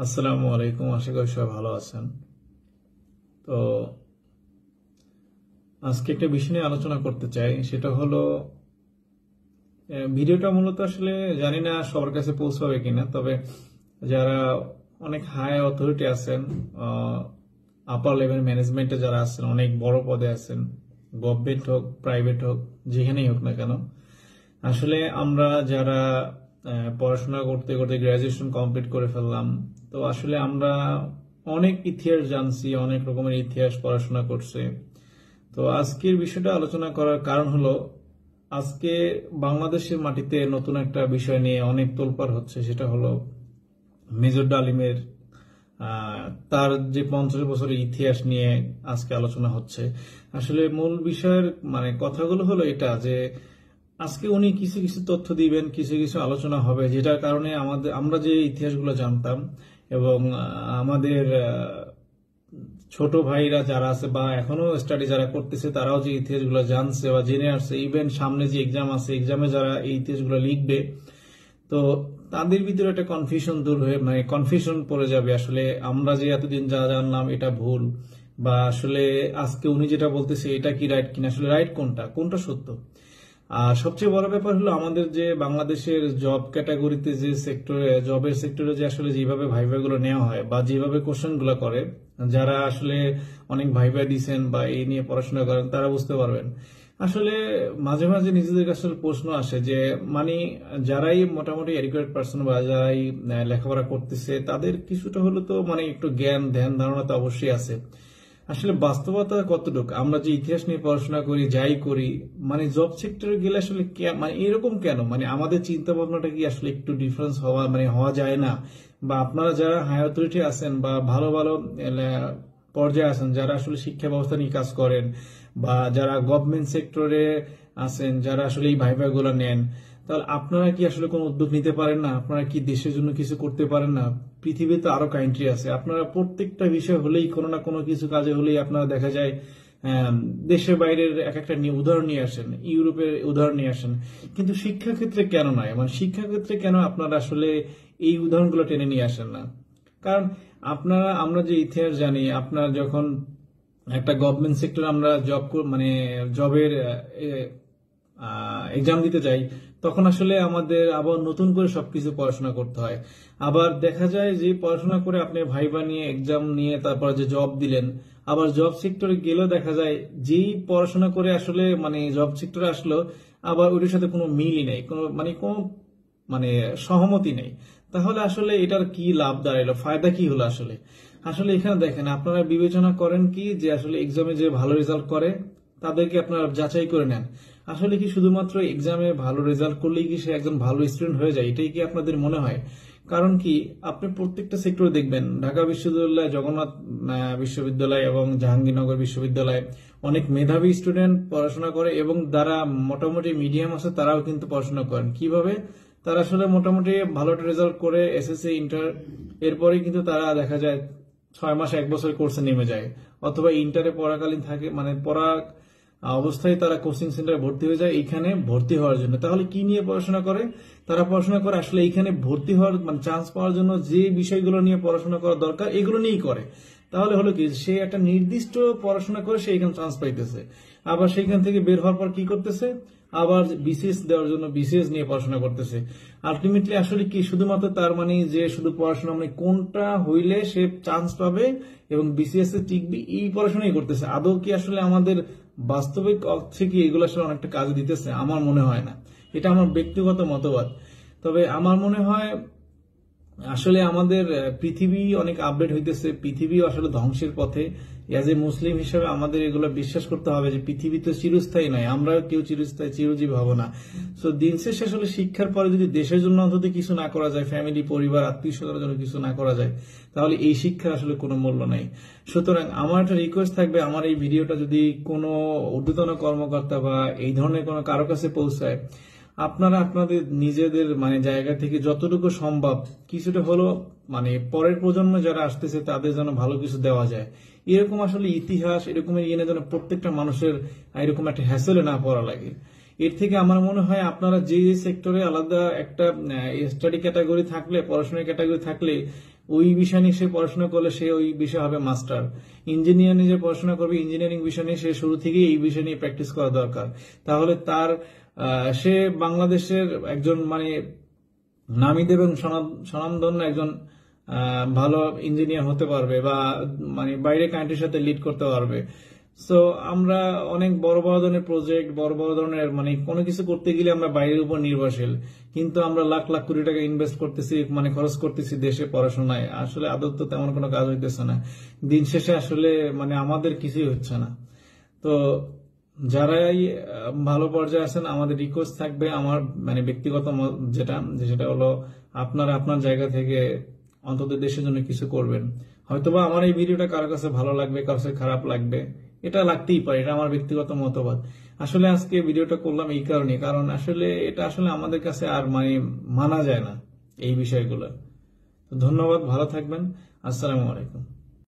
আসসালামু আলাইকুম। আশা করি সবাই ভালো আছেন। তো আজকে একটা বিষয় নিয়ে আলোচনা করতে চাই, সেটা হলো ভিডিওটা মূলত আসলে জানি না সবার কাছে পৌঁছাবে কিনা, তবে যারা অনেক হাই অথরিটি আছেন, আপার লেভেল ম্যানেজমেন্টে যারা আছেন, অনেক বড় পদে আছেন, গভর্নমেন্ট হোক প্রাইভেট হোক যেখানেই হোক না কেন, আসলে আমরা যারা পড়াশোনা করতে করতে গ্রাজুয়েশন কমপ্লিট করে ফেললাম, তো আসলে আমরা অনেক ইতিহাস জানছি, অনেক রকমের ইতিহাস পড়াশোনা করছে। তো আজকের বিষয়টা আলোচনা করার কারণ হলো, আজকে বাংলাদেশের মাটিতে নতুন একটা বিষয় নিয়ে অনেক তোলপাড় হচ্ছে, সেটা হলো মেজর ডালিমের তার যে 50 বছরের ইতিহাস নিয়ে আজকে আলোচনা হচ্ছে। আসলে মূল বিষয়ের কথাগুলো হলো এটা যে আজকে উনি কিছু কিছু তথ্য দিবেন, কিছু কিছু আলোচনা হবে, যেটার কারণে আমরা যে ইতিহাসগুলো জানতাম এবং আমাদের ছোট ভাইরা যারা আছে বা এখনো স্টাডি যারা করতেছে তারাও যে ইতিহাসগুলো জানছে বা জেনে আসছে, ইভেন সামনে যে এক্সাম আছে এক্সামে যারা এই ইতিহাসগুলো লিখবে, তো তাদের ভিতরে একটা কনফিউশন দূর হয়ে কনফিউশন পড়ে যাবে। আসলে আমরা যে এতদিন যা জানলাম এটা ভুল, বা আসলে আজকে উনি যেটা বলতেছে এটা কি রাইট কিনা, আসলে রাইট কোনটা কোনটা সত্য। আর সবচেয়ে বড় ব্যাপার হলো আমাদের যে বাংলাদেশের জব ক্যাটাগরিতে যে সেক্টরে, জবের সেক্টরে যে আসলে যেভাবে ভাইভা গুলো নেওয়া হয় বা যেভাবে কোশ্চেন গুলো করে, যারা আসলে অনেক ভাইভা দিচ্ছেন বা এই নিয়ে পড়াশোনা করেন তারা বুঝতে পারবেন। আসলে মাঝে মাঝে নিজেদের কাছে প্রশ্ন আসে যে যারাই মোটামুটি এডুকেটেড পার্সন বা যারাই লেখাপড়া করতেছে তাদের কিছুটা হলো তো একটু জ্ঞান ধ্যান ধারণা তো অবশ্যই আছে। আসলে বাস্তবতা কতটুকু, আমরা যে ইতিহাস নিয়ে পড়াশোনা করি যাই করি, জব সেক্টরে গেলে আসলে এরকম কেন, আমাদের চিন্তা ভাবনাটা কি আসলে একটু ডিফারেন্স হওয়া হওয়া যায় না? বা আপনারা যারা হাই অথরিটি আছেন বা ভালো ভালো পর্যায়ে আছেন, যারা আসলে শিক্ষা ব্যবস্থা নিয়ে কাজ করেন বা যারা গভর্নমেন্ট সেক্টরে আছেন, যারা আসলে এই ভাইভা গুলো নেন, তাহলে আপনারা কি আসলে কোনো উদ্যোগ নিতে পারেন না? আপনারা কি দেশের জন্য কিছু করতে পারেন না? পৃথিবীতে আরো কান্ট্রি আছে, আপনারা প্রত্যেকটা বিষয় হলেই কোনো না কোনো কিছু কাজে হলেই আপনারা দেখা যায় দেশের বাইরের এক একটা উদাহরণ নিয়ে আসেন, ইউরোপের উদাহরণ নিয়ে আসেন, কিন্তু শিক্ষা ক্ষেত্রে কেন নয়? শিক্ষা ক্ষেত্রে কেন আপনারা আসলে এই উদাহরণগুলো টেনে নিয়ে আসেন না? কারণ আমরা যে ইতিহাস জানি, আপনার যখন একটা গভর্নমেন্ট সেক্টরে আমরা জবের এক্সাম দিতে যাই, তখন আসলে আমাদের আবার নতুন করে সবকিছু পড়াশোনা করতে হয়। আবার দেখা যায় যে পড়াশোনা করে আপনি ভাইবা নিয়ে এক্সাম নিয়ে তারপর যে জব দিলেন, আবার জব সেক্টরে গেলেও দেখা যায় যেই পড়াশোনা করে আসলে জব সেক্টরে আসলো, আবার ওটার সাথে কোনো মিলই নেই, কোনো কোনো সহমতি নেই। তাহলে আসলে এটার কি লাভ দাঁড়ালো, ফায়দা কি হলো? আসলে আসলে এখানে দেখেন, আপনারা বিবেচনা করেন কি যে আসলে এক্সামে যে ভালো রেজাল্ট করে তাদেরকে আপনারা যাচাই করে নেন। আসলে কি শুধুমাত্র এক্সামে ভালো রেজাল্ট করলেই কি সে একজন ভালো স্টুডেন্ট হয়ে যায়, এটাই কি আপনাদের মনে হয়? কারণ কি, আপনি প্রত্যেকটা সেক্টরে দেখবেন, ঢাকা বিশ্ববিদ্যালয়, জগন্নাথ বিশ্ববিদ্যালয় এবং জাহাঙ্গীরনগর বিশ্ববিদ্যালয় অনেক মেধাবী স্টুডেন্ট পড়াশোনা করে, এবং যারা মোটামুটি মিডিয়াম আছে তারাও কিন্তু পড়াশোনা করেন। কিভাবে? তারা আসলে মোটামুটি ভালো রেজাল্ট করে এসএসসি ইন্টার, এরপরে কিন্তু তারা দেখা যায় 6 মাস 1 বছর কোর্সে নেমে যায়, অথবা ইন্টারে পড়াকালীন থাকে পড়া অবস্থায় তারা কোচিং সেন্টারে ভর্তি হয়ে যায় এখানে ভর্তি হওয়ার জন্য। তাহলে কি নিয়ে পড়াশোনা করে? তারা পড়াশোনা করে আসলে এখানে ভর্তি হওয়ার চান্স পাওয়ার জন্য যে বিষয়গুলো নিয়ে পড়াশোনা করা দরকার এগুলো নিয়েই করে। তাহলে হলো কি, সে একটা নির্দিষ্ট পড়াশোনা করে সে এখানে চান্স পাইতেছে, আবার সেখান থেকে বের হওয়ার পর কি করতেছে, আবার বিসিএস দেওয়ার জন্য বিসিএস নিয়ে পড়াশোনা করতেছে। আলটিমেটলি আসলে কি, শুধুমাত্র তার যে শুধু পড়াশোনা কোনটা হইলে সে চান্স পাবে এবং বিসিএস এ টিকবে, এই পড়াশোনাই করতেছে। আদৌ কি আসলে আমাদের বাস্তবিক অর্থে কি এগুলো আসলে অনেকটা কাজে দিতেছে? আমার মনে হয় না। এটা আমার ব্যক্তিগত মতবাদ। তবে আমার মনে হয় আসলে আমাদের পৃথিবী অনেক আপডেট হইতেছে, পৃথিবী আসলে ধ্বংসের পথে। এজ এ মুসলিম হিসেবে আমাদের এগুলো বিশ্বাস করতে হবে যে পৃথিবী তো চিরস্থায়ী নয়, আমরা কেউ চিরস্থায়ী চিরজীবী হব না। সো দিন শেষে আসলে শিক্ষার পরে যদি দেশের জন্য অন্তত কিছু না করা যায়, ফ্যামিলি পরিবার আত্মীয় স্বজনের জন্য কিছু না করা যায়, তাহলে এই শিক্ষার আসলে কোনো মূল্য নাই। সুতরাং আমার একটা রিকোয়েস্ট থাকবে, আমার এই ভিডিওটা যদি কোনো ঊর্ধ্বতন কর্মকর্তা বা এই ধরনের কোনো কারো কাছে পৌঁছায়, আপনারা আপনাদের নিজেদের জায়গা থেকে যতটুকু সম্ভব কিছুটা হলো পরের প্রজন্ম যারা আসতেছে তাদের যেন ভালো কিছু দেওয়া যায়। এরকম আসলে ইতিহাস এরকমের যেন প্রত্যেকটা মানুষের এরকম একটা হ্যাসেলে না পড়া লাগে। এর থেকে আমার মনে হয় আপনারা যে সেক্টরে আলাদা একটা স্টাডি ক্যাটাগরি থাকলে, পড়াশোনার ক্যাটাগরি থাকলে ওই বিষয় নিয়ে সে পড়াশোনা করলে সে ওই বিষয় হবে মাস্টার। ইঞ্জিনিয়ার নিয়ে যে পড়াশোনা করবে, ইঞ্জিনিয়ারিং বিষয় নিয়ে সে শুরু থেকেই এই বিষয় নিয়ে প্র্যাকটিস করা দরকার। তাহলে তার সে বাংলাদেশের একজন মানে নামী এবং স্বনামধন্য একজন ভালো ইঞ্জিনিয়ার হতে পারবে, বা মানে বাইরে কান্ট্রির সাথে লিড করতে পারবে। সো আমরা অনেক বড় বড় ধরনের প্রজেক্ট, বড় বড় ধরনের মানে কোনো কিছু করতে গেলে আমরা বাইরের উপর নির্ভরশীল, কিন্তু আমরা লাখ লাখ কোটি টাকা ইনভেস্ট করতেছি, মানে খরচ করতেছি দেশে পড়াশোনায়, আসলে আদৌ তো তেমন কোনো কাজ হইতেছে না। দিন শেষে আসলে মানে আমাদের কিছুই হচ্ছে না। তো যারাই ভালো পর্যায়ে আছেন, আমাদের রিকোয়েস্ট থাকবে, আমার মানে ব্যক্তিগত যেটা হলো আপনারা আপনার জায়গা থেকে অন্তত দেশের জন্য কিছু করবেন। হয়তোবা আমার এই ভিডিওটা কারো কাছে ভালো লাগবে, কারো কাছে খারাপ লাগবে, এটা লাগতেই পারে, এটা আমার ব্যক্তিগত মতবাদ। আসলে আজকে ভিডিওটা করলাম এই কারণে, কারণ আসলে এটা আসলে আমাদের কাছে আর মানে মানা যায় না এই বিষয়গুলো। ধন্যবাদ, ভালো থাকবেন, আসসালামু আলাইকুম।